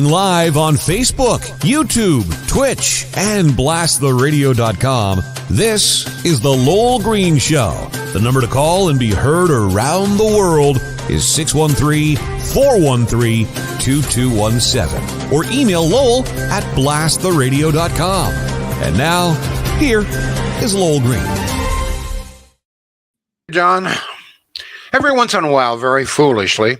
live on Facebook, YouTube, Twitch, and blasttheradio.com. This is The Lowell Green Show. The number to call and be heard around the world is 613-413-2217. Or email Lowell at blasttheradio.com. And now, here is Lowell Green. John, every once in a while, very foolishly,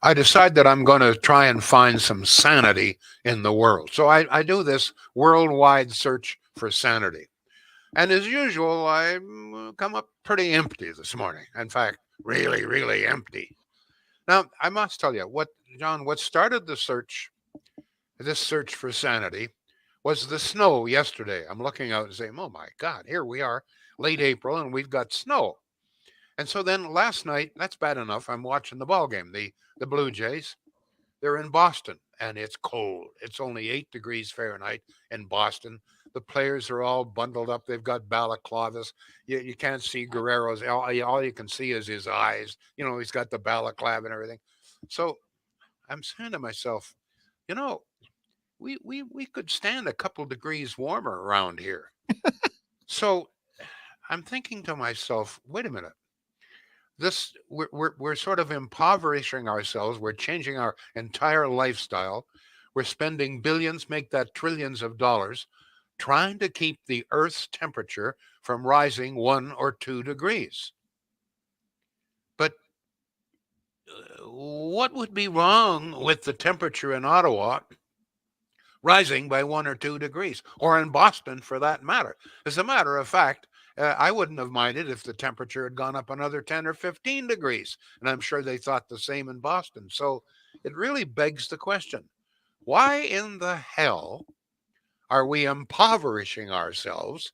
I decide that I'm going to try and find some sanity in the world. So I do this worldwide search for sanity. And as usual, I come up pretty empty this morning. In fact, really, really empty. Now, I must tell you, what started this search for sanity, was the snow yesterday. I'm looking out and saying, oh my God, here we are, late April, and we've got snow. And so then last night, that's bad enough, I'm watching the ball game. The Blue Jays, they're in Boston, and it's cold. It's only 8 degrees Fahrenheit in Boston. The players are all bundled up. They've got balaclavas. You can't see Guerrero's. All you can see is his eyes. You know, he's got the balaclava and everything. So I'm saying to myself, you know, we could stand a couple degrees warmer around here. So I'm thinking to myself, wait a minute. We're sort of impoverishing ourselves. We're changing our entire lifestyle. We're spending billions, make that trillions of dollars, trying to keep the Earth's temperature from rising 1 or 2 degrees. But what would be wrong with the temperature in Ottawa rising by 1 or 2 degrees, or in Boston for that matter? As a matter of fact, I wouldn't have minded if the temperature had gone up another 10 or 15 degrees. And I'm sure they thought the same in Boston. So it really begs the question, why in the hell are we impoverishing ourselves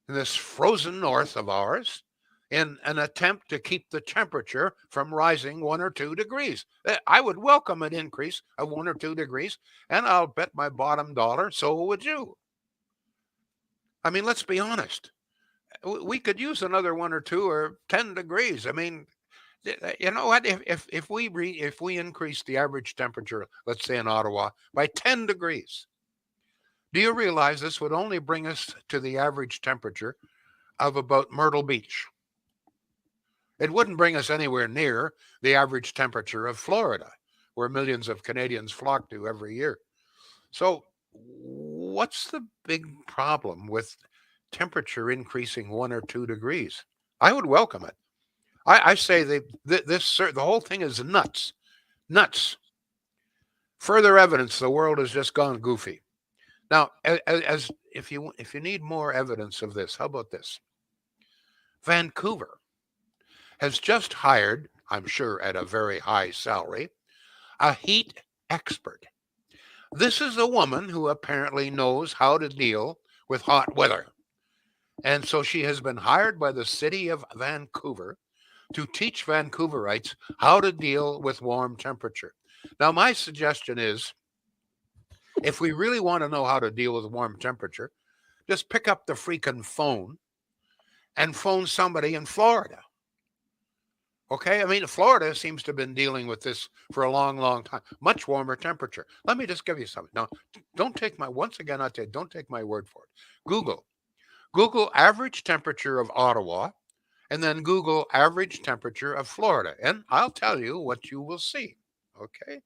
in this frozen north of ours in an attempt to keep the temperature from rising 1 or 2 degrees? I would welcome an increase of 1 or 2 degrees, and I'll bet my bottom dollar so would you. I mean, let's be honest. We could use another 1 or 2 or 10 degrees. I mean, you know what? If we increase the average temperature, let's say in Ottawa, by 10 degrees, do you realize this would only bring us to the average temperature of about Myrtle Beach? It wouldn't bring us anywhere near the average temperature of Florida, where millions of Canadians flock to every year. So what's the big problem with temperature increasing 1 or 2 degrees? I would welcome it. I say the whole thing is nuts. Further evidence the world has just gone goofy. Now, as if you need more evidence of this, how about this? Vancouver has just hired, I'm sure at a very high salary, a heat expert. This is a woman who apparently knows how to deal with hot weather. And so she has been hired by the city of Vancouver to teach Vancouverites how to deal with warm temperature. Now, my suggestion is, if we really want to know how to deal with warm temperature, just pick up the freaking phone and phone somebody in Florida. Okay? I mean, Florida seems to have been dealing with this for a long, long time. Much warmer temperature. Let me just give you something. Now, don't take my word for it. Google average temperature of Ottawa, and then Google average temperature of Florida. And I'll tell you what you will see. Okay?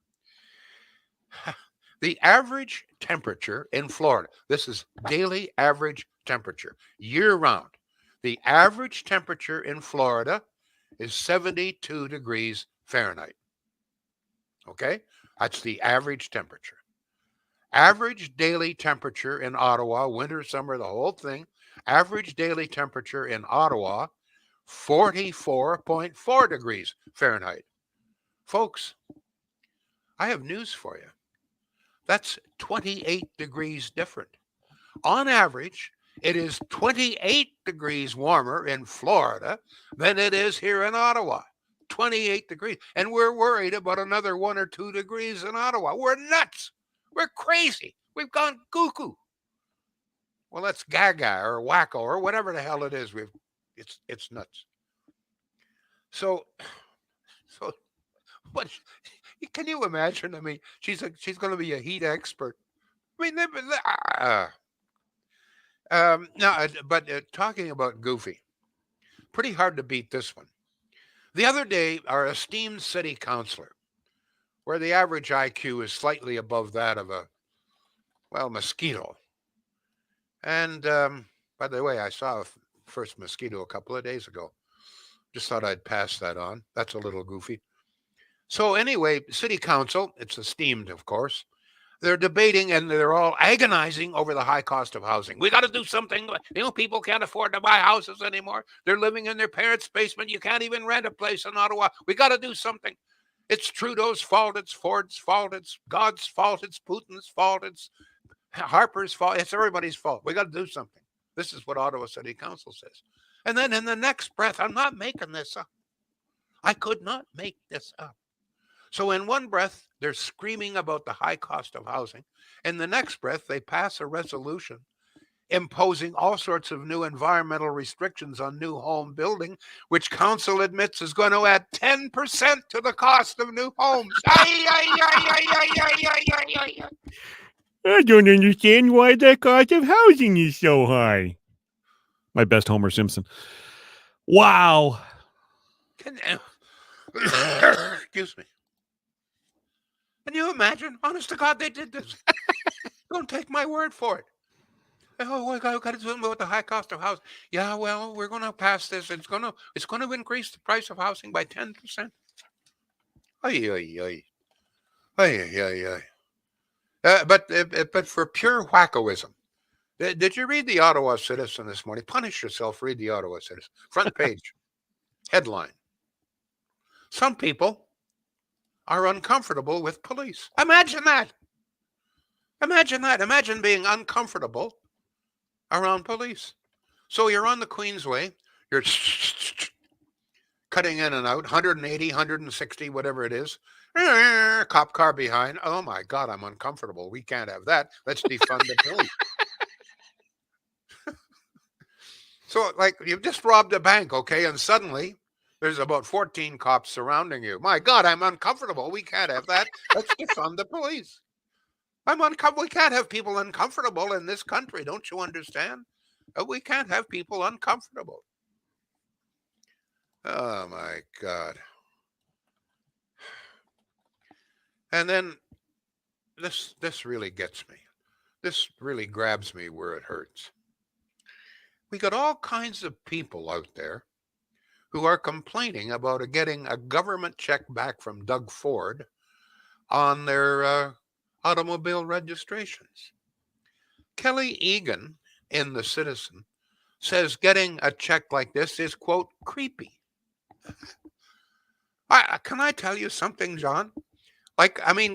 The average temperature in Florida, this is daily average temperature, year round. The average temperature in Florida is 72 degrees Fahrenheit. Okay? That's the average temperature. Average daily temperature in Ottawa, winter, summer, the whole thing, average daily temperature in Ottawa, 44.4 degrees Fahrenheit. Folks, I have news for you. That's 28 degrees different. On average, it is 28 degrees warmer in Florida than it is here in Ottawa. 28 degrees. And we're worried about another 1 or 2 degrees in Ottawa. We're nuts. We're crazy. We've gone cuckoo. Well, that's gaga or wacko or whatever the hell it is. It's nuts. So what Can you imagine? I mean, she's going to be a heat expert. I mean, no, but talking about goofy, pretty hard to beat this one. The other day, our esteemed city councilor, where the average IQ is slightly above that of a, well, mosquito. And by the way, I saw a first mosquito a couple of days ago. Just thought I'd pass that on. That's a little goofy. So anyway, city council, it's esteemed, of course. They're debating and they're all agonizing over the high cost of housing. We got to do something. People can't afford to buy houses anymore. They're living in their parents' basement. You can't even rent a place in Ottawa. We got to do something. It's Trudeau's fault. It's Ford's fault. It's God's fault. It's Putin's fault. It's Harper's fault. It's everybody's fault. We got to do something. This is what Ottawa City Council says. And then in the next breath, I'm not making this up. I could not make this up. So in one breath, they're screaming about the high cost of housing. In the next breath, they pass a resolution imposing all sorts of new environmental restrictions on new home building, which council admits is going to add 10% to the cost of new homes. I don't understand why the cost of housing is so high. My best Homer Simpson. Wow. Excuse me. Can you imagine? Honest to God, they did this. Don't take my word for it. Oh, we got to do something about the high cost of housing. Yeah, well, we're going to pass this. It's going to increase the price of housing by 10%. Ay, ay, ay. Ay, ay, ay. But for pure wackoism, did you read the Ottawa Citizen this morning? Punish yourself. Read the Ottawa Citizen. Front page. Headline. Some people are uncomfortable with police. Imagine that. Imagine that. Imagine being uncomfortable around police. So you're on the Queensway. You're cutting in and out, 180, 160, whatever it is. Cop car behind. Oh, my God, I'm uncomfortable. We can't have that. Let's defund the police. So, like, you've just robbed a bank, okay? And suddenly there's about 14 cops surrounding you. My God, I'm uncomfortable. We can't have that. Let's defund the police. I'm uncomfortable. We can't have people uncomfortable in this country. Don't you understand? We can't have people uncomfortable. Oh, my God. And then this really gets me. This really grabs me where it hurts. We got all kinds of people out there who are complaining about getting a government check back from Doug Ford on their automobile registrations. Kelly Egan in The Citizen says getting a check like this is, quote, creepy. Can I tell you something, John?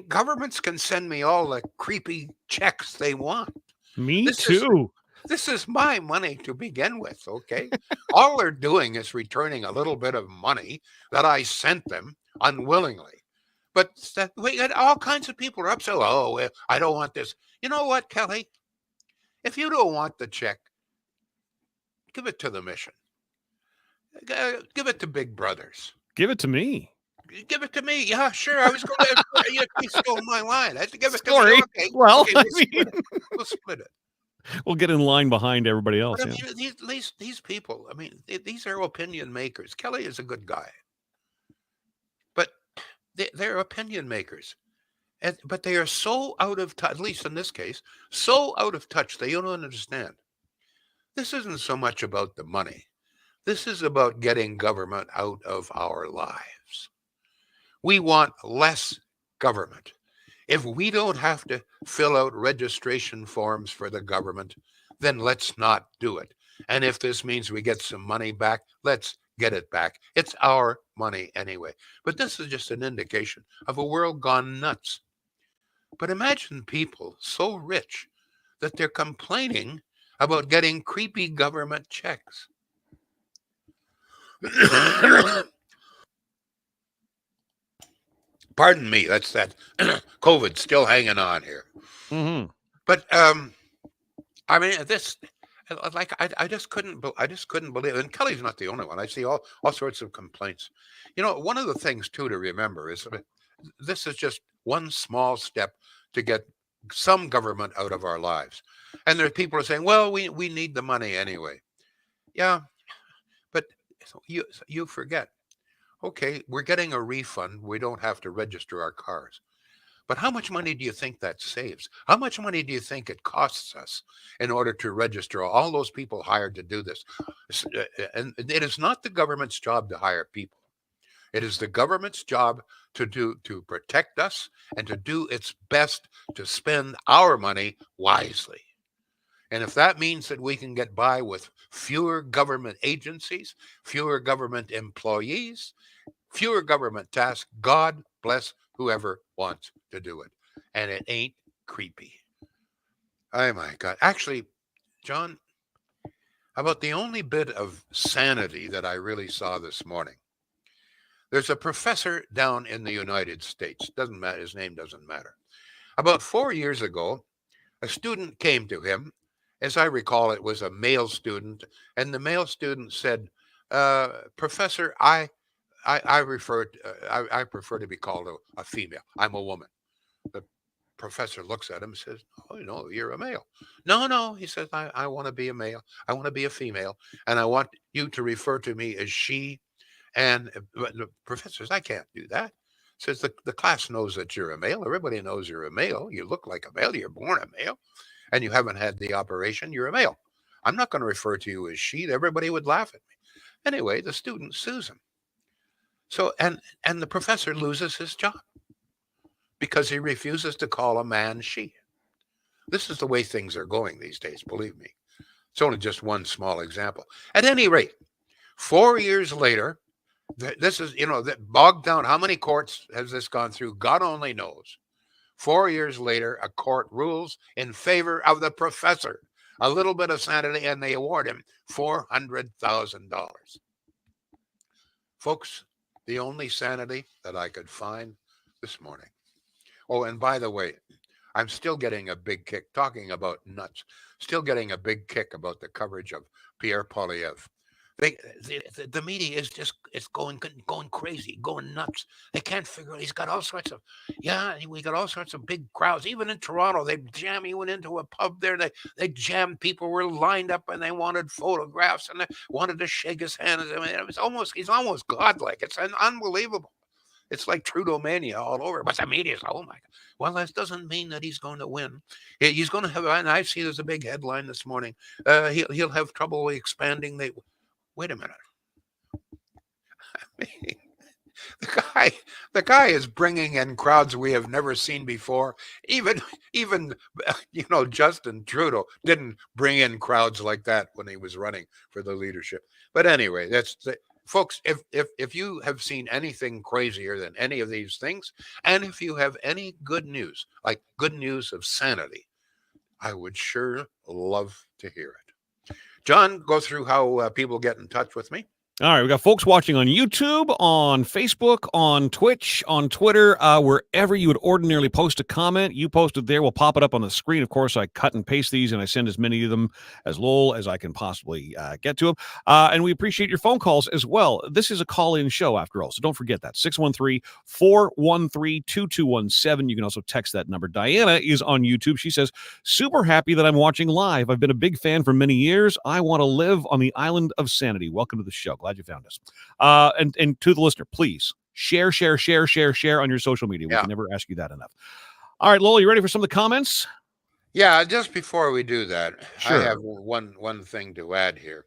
Governments can send me all the creepy checks they want. Me too. This is my money to begin with, okay? All they're doing is returning a little bit of money that I sent them unwillingly. But we got all kinds of people are upset. Oh, I don't want this. You know what, Kelly? If you don't want the check, give it to the mission. Give it to Big Brothers. Give it to me. Give it to me. Yeah, sure. I was going to. You stole my line. I had to give it Sorry. to me. Okay. Well, okay, we'll split it. We'll get in line behind everybody else. But I mean, these people, I mean, these are opinion makers. Kelly is a good guy. But they're opinion makers. But they are so out of touch, at least in this case, so out of touch, they don't understand. This isn't so much about the money. This is about getting government out of our lives. We want less government. If we don't have to fill out registration forms for the government, then let's not do it. And if this means we get some money back, let's get it back. It's our money anyway. But this is just an indication of a world gone nuts. But imagine people so rich that they're complaining about getting creepy government checks. Pardon me, that's that COVID still hanging on here. Mm-hmm. But I mean, this, like, I just couldn't believe. And Kelly's not the only one. I see all sorts of complaints. You know, one of the things too to remember is this is just one small step to get some government out of our lives. And there are people who are saying, well, we need the money anyway. Yeah, but you forget. Okay, we're getting a refund. We don't have to register our cars. But how much money do you think that saves? How much money do you think it costs us in order to register all those people hired to do this? And it is not the government's job to hire people. It is the government's job to protect us and to do its best to spend our money wisely. And if that means that we can get by with fewer government agencies, fewer government employees, fewer government tasks, God bless whoever wants to do it. And it ain't creepy. Oh my God. Actually, John, about the only bit of sanity that I really saw this morning. There's a professor down in the United States. Doesn't matter. His name doesn't matter. About 4 years ago, a student came to him. As I recall, it was a male student. And the male student said, Professor, I prefer to be called a female. I'm a woman. The professor looks at him and says, oh, you're a male. No, he says, I want to be a male. I want to be a female. And I want you to refer to me as she. And the professor says, I can't do that. Says the class knows that you're a male. Everybody knows you're a male. You look like a male. You're born a male. And you haven't had the operation. You're a male. I'm not going to refer to you as she. Everybody would laugh at me. Anyway, the student sues him. So, and the professor loses his job because he refuses to call a man she. This is the way things are going these days, believe me. It's only just one small example. At any rate, 4 years later, this is, that bogged down. How many courts has this gone through? God only knows. 4 years later, a court rules in favor of the professor. A little bit of sanity, and they award him $400,000. Folks, the only sanity that I could find this morning. Oh, and by the way, I'm still getting a big kick, talking about nuts, still getting a big kick about the coverage of Pierre Poilievre. The media is just, it's going crazy, going nuts. They can't figure out. He's got all sorts of, we got all sorts of big crowds. Even in Toronto, they jam. He went into a pub there. They jammed. People were lined up and they wanted photographs and they wanted to shake his hand. I mean, he's almost godlike. It's unbelievable. It's like Trudeau mania all over. But the media is, oh my God. Well, that doesn't mean that he's going to win. He's going to have, and I see there's a big headline this morning. He'll have trouble expanding. Wait a minute. I mean, the guy is bringing in crowds we have never seen before. Even Justin Trudeau didn't bring in crowds like that when he was running for the leadership. But anyway, folks, if you have seen anything crazier than any of these things, and if you have any good news, like good news of sanity, I would sure love to hear it. John, go through how people get in touch with me. All right, we got folks watching on YouTube, on Facebook, on Twitch, on Twitter, wherever you would ordinarily post a comment. You post it there. We'll pop it up on the screen. Of course, I cut and paste these, and I send as many of them as Lowell as I can possibly get to them. And we appreciate your phone calls as well. This is a call-in show, after all, so don't forget that. 613-413-2217. You can also text that number. Diana is on YouTube. She says, super happy that I'm watching live. I've been a big fan for many years. I want to live on the island of sanity. Welcome to the show. Glad you found us. And to the listener, please share on your social media. We can never ask you that enough. All right, Lowell, you ready for some of the comments? Yeah, just before we do that, sure. I have one thing to add here.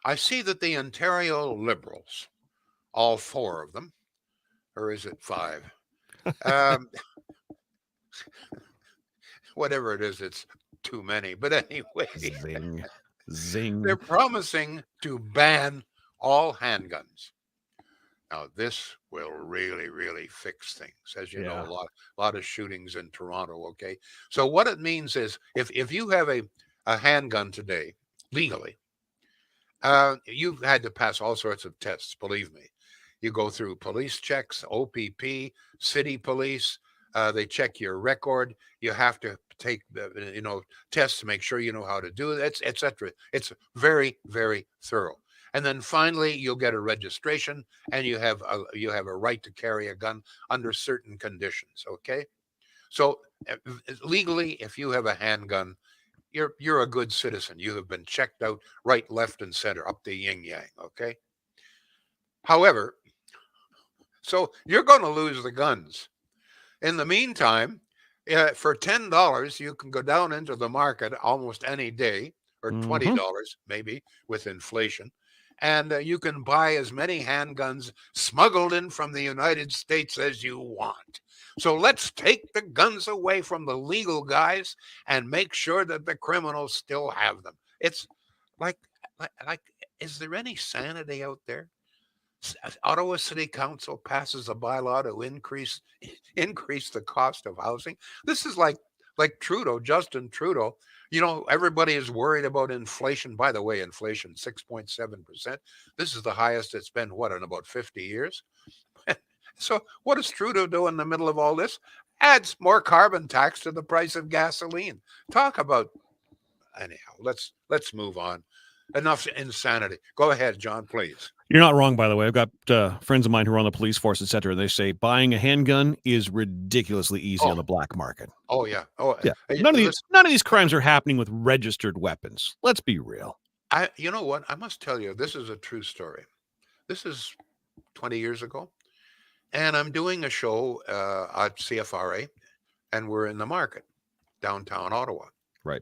I see that the Ontario Liberals, all four of them, or is it five? Whatever it is, it's too many. But anyway. Zing. They're promising to ban all handguns. Now, this will really, really fix things. As you know, a lot of shootings in Toronto, okay? So what it means is if you have a handgun today, legally, you've had to pass all sorts of tests, believe me. You go through police checks, OPP, city police. They check your record. You have to take the tests to make sure you know how to do it, etc. It's very, very thorough. And then finally, you'll get a registration, and you have a right to carry a gun under certain conditions. Okay, so legally, if you have a handgun, you're a good citizen. You have been checked out right, left, and center up the yin yang. Okay. However, so you're going to lose the guns. In the meantime, for $10, you can go down into the market almost any day, or Mm-hmm. $20 maybe with inflation, and you can buy as many handguns smuggled in from the United States as you want. So let's take the guns away from the legal guys and make sure that the criminals still have them. It's like, like, is there any sanity out there? Ottawa City Council passes a bylaw to increase the cost of housing. This is like Trudeau, Justin Trudeau. You know, everybody is worried about inflation. By the way, inflation 6.7%. This is the highest it's been in about 50 years. So what does Trudeau do in the middle of all this? Adds more carbon tax to the price of gasoline. Talk about anyhow. Let's move on. Enough insanity. Go ahead, John, please. You're not wrong, by the way. I've got friends of mine who are on the police force, etc. They say buying a handgun is ridiculously easy on the black market. Oh yeah. Oh yeah. None of these crimes are happening with registered weapons. Let's be real. You know what? I must tell you, this is a true story. This is 20 years ago, and I'm doing a show at CFRA, and we're in the market, downtown Ottawa. Right.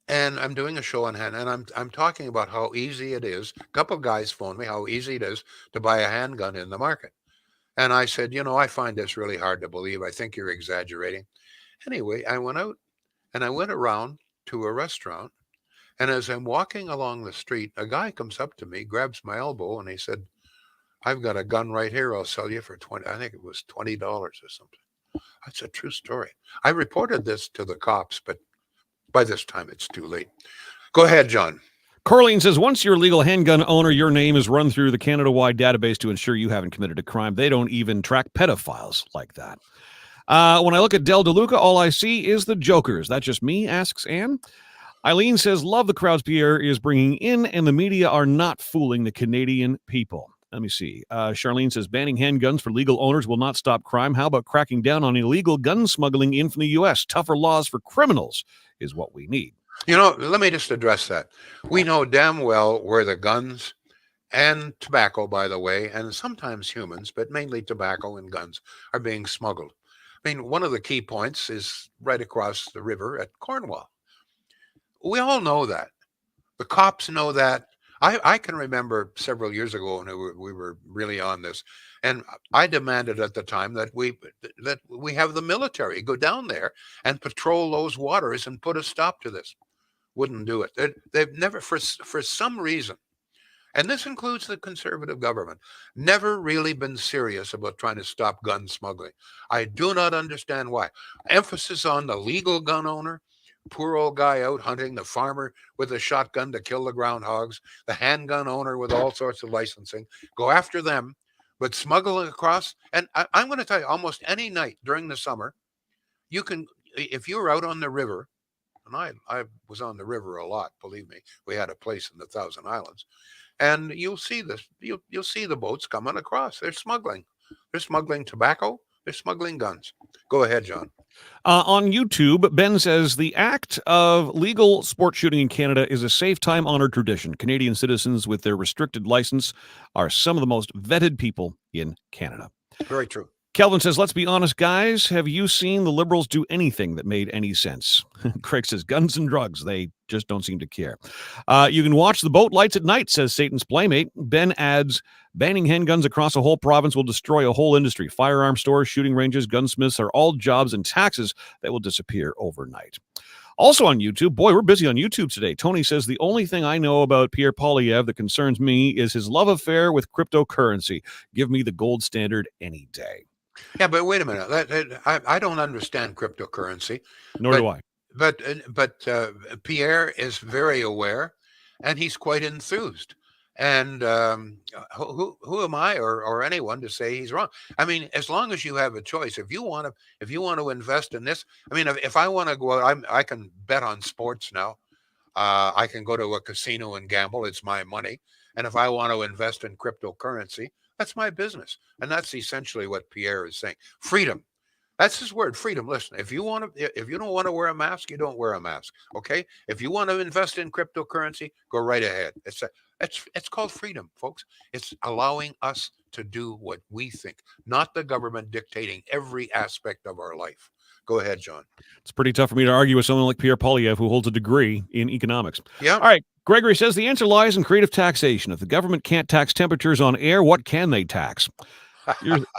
And I'm doing a show on hand, and I'm talking about how easy it is. A couple of guys phoned me how easy it is to buy a handgun in the market. And I said, I find this really hard to believe. I think you're exaggerating. Anyway, I went out and I went around to a restaurant. And as I'm walking along the street, a guy comes up to me, grabs my elbow, and he said, I've got a gun right here. I'll sell you for I think it was $20 or something. That's a true story. I reported this to the cops, but by this time, it's too late. Go ahead, John. Corleen says, once you're a legal handgun owner, your name is run through the Canada-wide database to ensure you haven't committed a crime. They don't even track pedophiles like that. When I look at Del DeLuca, all I see is the jokers. That just me, asks Anne. Eileen says, love the crowds Pierre is bringing in, and the media are not fooling the Canadian people. Let me see. Charlene says, banning handguns for legal owners will not stop crime. How about cracking down on illegal gun smuggling in from the U.S.? Tougher laws for criminals is what we need. Let me just address that. We know damn well where the guns and tobacco, by the way, and sometimes humans, but mainly tobacco and guns, are being smuggled. I mean, one of the key points is right across the river at Cornwall. We all know that. The cops know that. I can remember several years ago when we were really on this, and I demanded at the time that we have the military go down there and patrol those waters and put a stop to this. Wouldn't do it. They've never, for some reason, and this includes the Conservative government, never really been serious about trying to stop gun smuggling. I do not understand why. Emphasis on the legal gun owner. Poor old guy out hunting, the farmer with a shotgun to kill the groundhogs, the handgun owner with all sorts of licensing. Go after them, but smuggling across. And I'm going to tell you, almost any night during the summer, you can, if you're out on the river, and I was on the river a lot, believe me. We had a place in the Thousand Islands, and you'll see this. You'll see the boats coming across. They're smuggling. They're smuggling tobacco. They're smuggling guns. Go ahead, John. On YouTube, Ben says, the act of legal sport shooting in Canada is a safe time-honored tradition. Canadian citizens with their restricted license are some of the most vetted people in Canada. Very true. Kelvin says, let's be honest, guys. Have you seen the Liberals do anything that made any sense? Craig says, guns and drugs. They just don't seem to care. You can watch the boat lights at night, says Satan's Playmate. Ben adds, banning handguns across a whole province will destroy a whole industry. Firearm stores, shooting ranges, gunsmiths are all jobs and taxes that will disappear overnight. Also on YouTube, boy, we're busy on YouTube today. Tony says, the only thing I know about Pierre Poilievre that concerns me is his love affair with cryptocurrency. Give me the gold standard any day. Yeah, but wait a minute. I don't understand cryptocurrency. Nor do I. But Pierre is very aware, and he's quite enthused. And who am I or anyone to say he's wrong? I mean, as long as you have a choice, if you want to invest in this, I mean, if I want to go out, I can bet on sports now. I can go to a casino and gamble. It's my money. And if I want to invest in cryptocurrency, that's my business. And that's essentially what Pierre is saying. Freedom. That's his word, freedom. Listen, if you don't want to wear a mask, you don't wear a mask. Okay. If you want to invest in cryptocurrency, go right ahead. It's called freedom, folks. It's allowing us to do what we think, not the government dictating every aspect of our life. Go ahead, John. It's pretty tough for me to argue with someone like Pierre Poilievre, who holds a degree in economics. Yeah. All right. Gregory says the answer lies in creative taxation. If the government can't tax temperatures on air, what can they tax?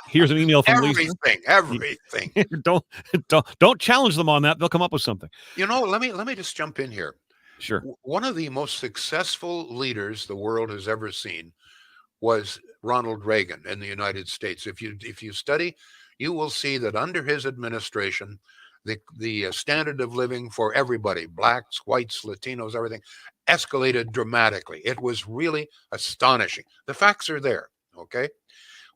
Here's an email from Lisa. Everything. Don't challenge them on that. They'll come up with something. Let me just jump in here. Sure. One of the most successful leaders the world has ever seen was Ronald Reagan in the United States. If you study, you will see that under his administration, the standard of living for everybody, blacks, whites, Latinos, everything, escalated dramatically. It was really astonishing. The facts are there. Okay.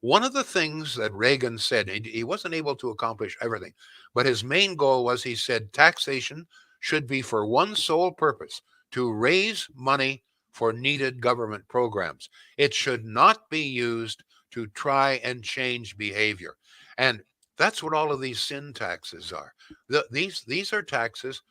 One of the things that Reagan said, he wasn't able to accomplish everything, but his main goal was, he said, taxation should be for one sole purpose: to raise money for needed government programs. It should not be used to try and change behavior. And that's what all of these sin taxes are. These are taxes.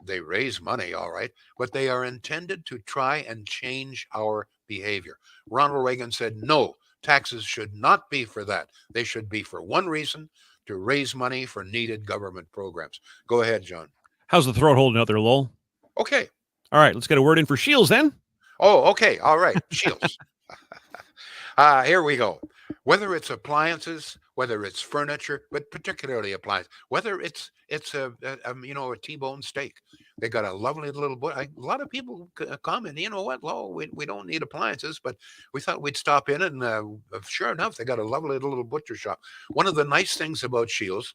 They raise money, all right, but they are intended to try and change our behavior. Ronald Reagan said, no, taxes should not be for that. They should be for one reason: to raise money for needed government programs. Go ahead, John. How's the throat holding out there, Lowell? Okay. All right, let's get a word in for Shields then. Oh, okay. All right. Shields. Here we go. Whether it's appliances, whether it's furniture, but particularly appliances, whether it's a T-bone steak, they got a lovely little a lot of people comment, you know what, Lo, we don't need appliances, but we thought we'd stop in, and sure enough, they got a lovely little butcher shop. One of the nice things about Shields,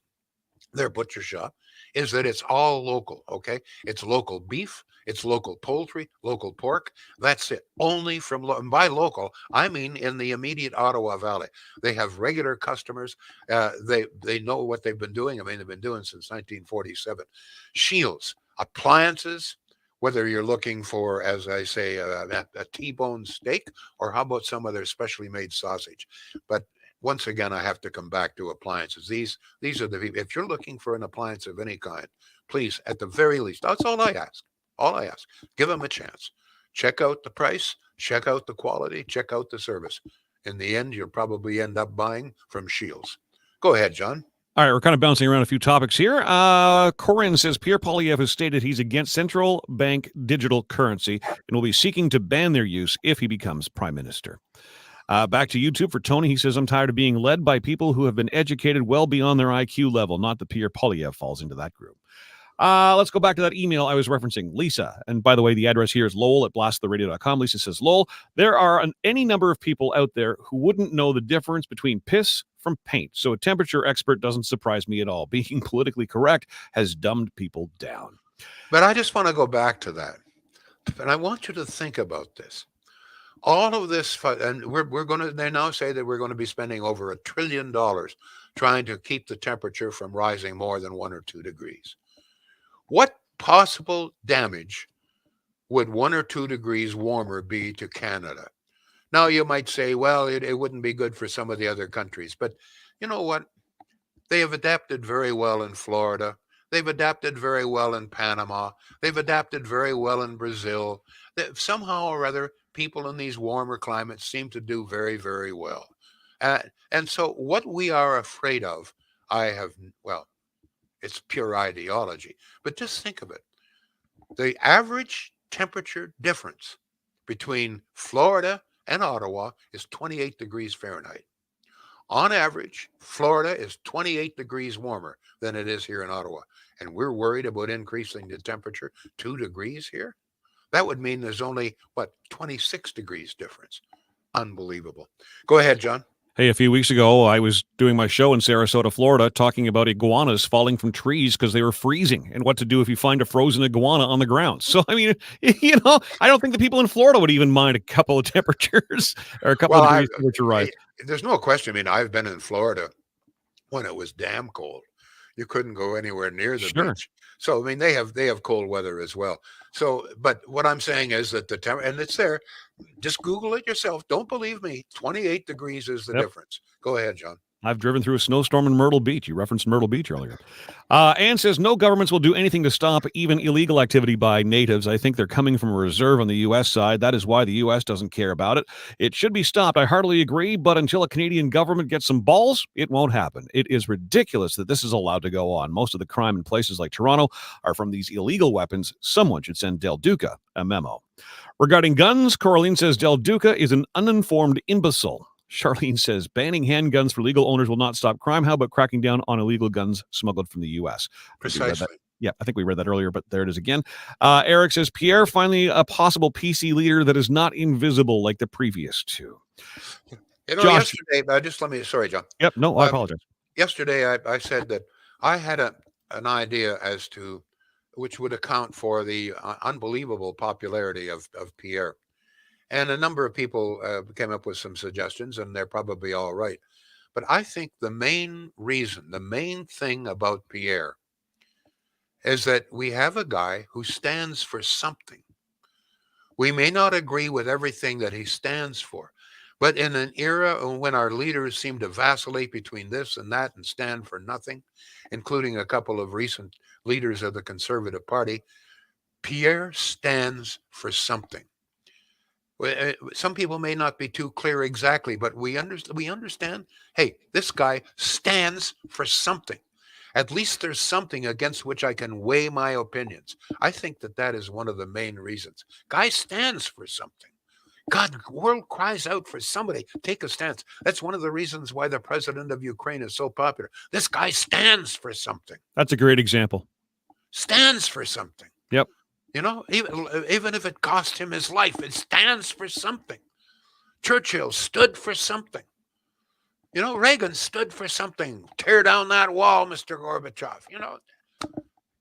their butcher shop, is that it's all local. Okay, it's local beef, it's local poultry, local pork. That's it. Only from and by local, I mean in the immediate Ottawa Valley. They have regular customers. They know what they've been doing. I mean, they've been doing since 1947. Shields, appliances. Whether you're looking for, as I say, a T-bone steak, or how about some other specially made sausage, but once again, I have to come back to appliances. These are the people. If you're looking for an appliance of any kind, please, at the very least, that's all I ask. All I ask, give them a chance. Check out the price, check out the quality, check out the service. In the end, you'll probably end up buying from Shields. Go ahead, John. All right, we're kind of bouncing around a few topics here. Corinne says Pierre Poilievre has stated he's against central bank digital currency and will be seeking to ban their use if he becomes prime minister. Back to YouTube for Tony. He says, I'm tired of being led by people who have been educated well beyond their IQ level. Not that Pierre Poilievre falls into that group. Let's go back to that email I was referencing. Lisa, and by the way, the address here is Lowell at blasttheradio.com. Lisa says, Lowell, there are any number of people out there who wouldn't know the difference between piss from paint. So a temperature expert doesn't surprise me at all. Being politically correct has dumbed people down. But I just want to go back to that. And I want you to think about this. All of this, and we're going to, they now say that we're going to be spending over $1 trillion trying to keep the temperature from rising more than 1 or 2 degrees. What possible damage would 1 or 2 degrees warmer be to Canada? Now, you might say, well, it wouldn't be good for some of the other countries. But you know what? They have adapted very well in Florida. They've adapted very well in Panama. They've adapted very well in Brazil. Somehow or other, people in these warmer climates seem to do very, very well. And so what we are afraid of, it's pure ideology. But just think of it. The average temperature difference between Florida and Ottawa is 28 degrees Fahrenheit. On average, Florida is 28 degrees warmer than it is here in Ottawa. And we're worried about increasing the temperature 2 degrees here. That would mean there's only, 26 degrees difference. Unbelievable. Go ahead, John. Hey, a few weeks ago, I was doing my show in Sarasota, Florida, talking about iguanas falling from trees because they were freezing and what to do if you find a frozen iguana on the ground. So, I mean, I don't think the people in Florida would even mind a couple of temperatures or a couple of degrees temperature rise. There's no question. I mean, I've been in Florida when it was damn cold. you couldn't go anywhere near the Sure. beach. So I mean, they have cold weather as well. So, but what I'm saying is that and it's there. Just Google it yourself. Don't believe me. 28 degrees is the Yep. difference. Go ahead, John. I've driven through a snowstorm in Myrtle Beach. You referenced Myrtle Beach earlier. Ann says no governments will do anything to stop even illegal activity by natives. I think they're coming from a reserve on the U.S. side. That is why the U.S. doesn't care about it. It should be stopped. I heartily agree, but until a Canadian government gets some balls, it won't happen. It is ridiculous that this is allowed to go on. Most of the crime in places like Toronto are from these illegal weapons. Someone should send Del Duca a memo. Regarding guns, Coraline says Del Duca is an uninformed imbecile. Charlene says banning handguns for legal owners will not stop crime. How about cracking down on illegal guns smuggled from the U.S.? Precisely. Yeah, I think we read that earlier, but there it is again. Eric says Pierre finally a possible PC leader that is not invisible like the previous two. Josh, yesterday, sorry, John. Yep, no, I apologize. Yesterday, I said that I had an idea as to which would account for the unbelievable popularity of Pierre. And a number of people came up with some suggestions, and they're probably all right. But I think the main thing about Pierre is that we have a guy who stands for something. We may not agree with everything that he stands for, but in an era when our leaders seem to vacillate between this and that and stand for nothing, including a couple of recent leaders of the Conservative Party, Pierre stands for something. Some people may not be too clear exactly, but we understand. Hey, this guy stands for something. At least there's something against which I can weigh my opinions. I think that is one of the main reasons. Guy stands for something. God, the world cries out for somebody. Take a stance. That's one of the reasons why the president of Ukraine is so popular. This guy stands for something. That's a great example. Stands for something. Yep. You know, even if it cost him his life, it stands for something. Churchill stood for something. You know, Reagan stood for something. Tear down that wall, Mr. Gorbachev. You know,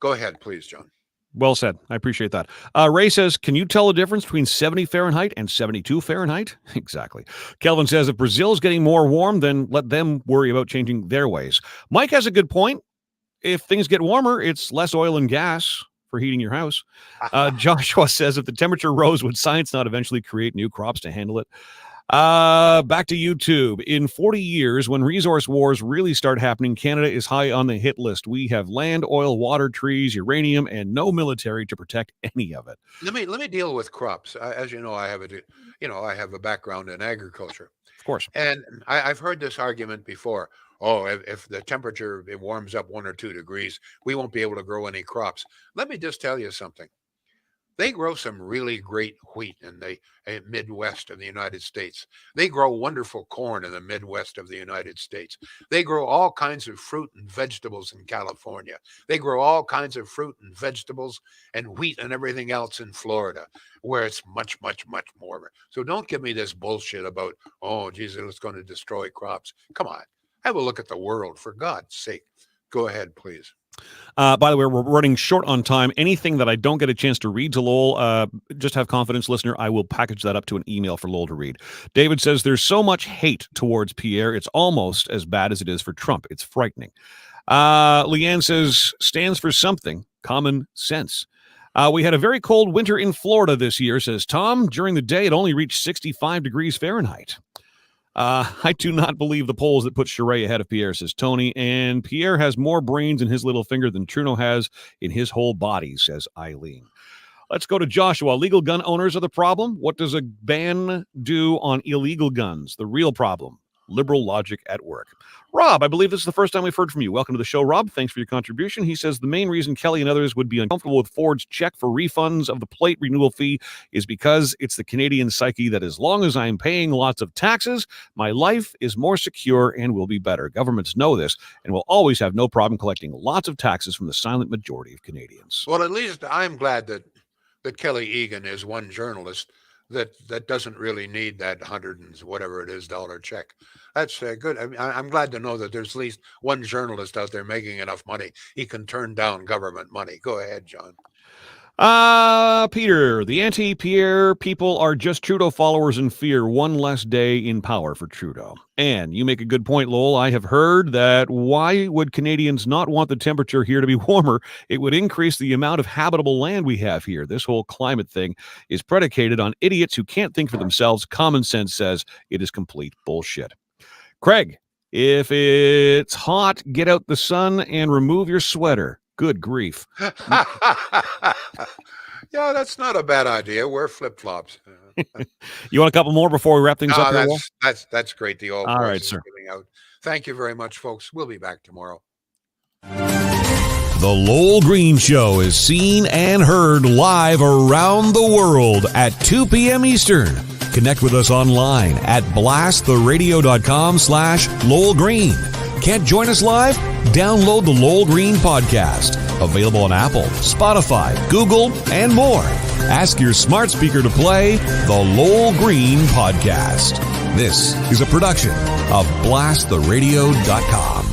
go ahead, please, John. Well said. I appreciate that. Ray says, can you tell the difference between 70 Fahrenheit and 72 Fahrenheit? Exactly. Kelvin says, if Brazil's getting more warm, then let them worry about changing their ways. Mike has a good point. If things get warmer, it's less oil and gas for heating your house. Joshua says, if the temperature rose, would science not eventually create new crops to handle it? Back to YouTube. In 40 years, when resource wars really start happening, Canada is high on the hit list. We have land, oil, water, trees, uranium, and no military to protect any of it. Let me deal with crops. As you know, I have a background in agriculture. Of course. And I've heard this argument before. Oh, if the temperature it warms up 1 or 2 degrees, we won't be able to grow any crops. Let me just tell you something. They grow some really great wheat in the Midwest of the United States. They grow wonderful corn in the Midwest of the United States. They grow all kinds of fruit and vegetables in California. They grow all kinds of fruit and vegetables and wheat and everything else in Florida, where it's much, much, much warmer. So don't give me this bullshit about, oh, Jesus, it's going to destroy crops. Come on. Have a look at the world, for God's sake. Go ahead, please. By the way, we're running short on time. Anything that I don't get a chance to read to Lowell, just have confidence, listener. I will package that up to an email for Lowell to read. David says there's so much hate towards Pierre. It's almost as bad as it is for Trump. It's frightening. Leanne says stands for something. Common sense. We had a very cold winter in Florida this year, says Tom. During the day, it only reached 65 degrees Fahrenheit. I do not believe the polls that put Charest ahead of Pierre, says Tony. And Pierre has more brains in his little finger than Trudeau has in his whole body, says Eileen. Let's go to Joshua. Legal gun owners are the problem. What does a ban do on illegal guns? The real problem. Liberal logic at work. Rob, I believe this is the first time we've heard from you. Welcome to the show, Rob. Thanks for your contribution. He says the main reason Kelly and others would be uncomfortable with Ford's check for refunds of the plate renewal fee is because it's the Canadian psyche that as long as I'm paying lots of taxes, my life is more secure and will be better. Governments know this and will always have no problem collecting lots of taxes from the silent majority of Canadians. Well, at least I'm glad that Kelly Egan is one journalist that doesn't really need that $100 and whatever it is dollar check. That's good. I'm glad to know that there's at least one journalist out there making enough money he can turn down government money. Go ahead, John. Peter, the anti-Pierre people are just Trudeau followers in fear. One less day in power for Trudeau. And you make a good point, Lowell. I have heard that why would Canadians not want the temperature here to be warmer? It would increase the amount of habitable land we have here. This whole climate thing is predicated on idiots who can't think for themselves. Common sense says it is complete bullshit. Craig, if it's hot, get out the sun and remove your sweater. Good grief. Yeah, that's not a bad idea. Wear flip-flops. You want a couple more before we wrap things up here, Lowell? That's great. The old All right, price is sir. giving out. Thank you very much, folks. We'll be back tomorrow. The Lowell Green Show is seen and heard live around the world at 2 p.m. Eastern. Connect with us online at blasttheradio.com/Lowell Green. Can't join us live? Download the Lowell Green podcast. Available on Apple, Spotify, Google, and more. Ask your smart speaker to play the Lowell Green podcast. This is a production of blasttheradio.com.